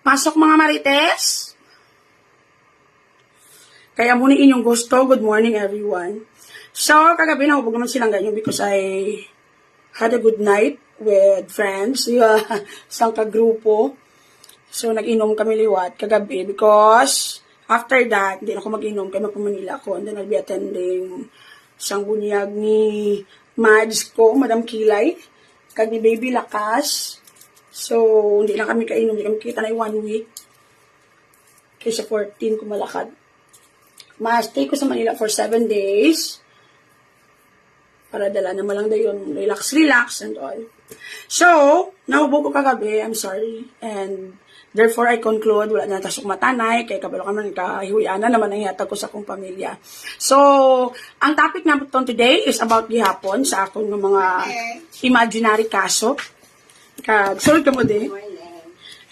Pasok mga marites. Kaya muna inyong gusto. Good morning everyone. So, kagabi nahubog naman silang ganyan because I had a good night with friends. Isang kagrupo. So, nag-inom kami liwat kagabi because after that, hindi na ako mag-inom kaya magpamanila ako. And then I'll be attending isang bunyag ni Mads ko, Madam Kilay, kag ni Baby Lakas. So, hindi lang kami kainom, hindi kami kita na 1 week. Kaysa 14 ko malakad. Ma-stay ko sa Manila for 7 days. Para dala naman lang dayon, relax and all. So, nahubog ko kagabi, I'm sorry. And therefore, I conclude, wala na tasok matanay, kaya kabalo ka man kahihuyanan naman ang yatag ko sa akong pamilya. So, ang topic natin today is about gihapon sa akong mga imaginary kaso. Kag, sorry ka mo din.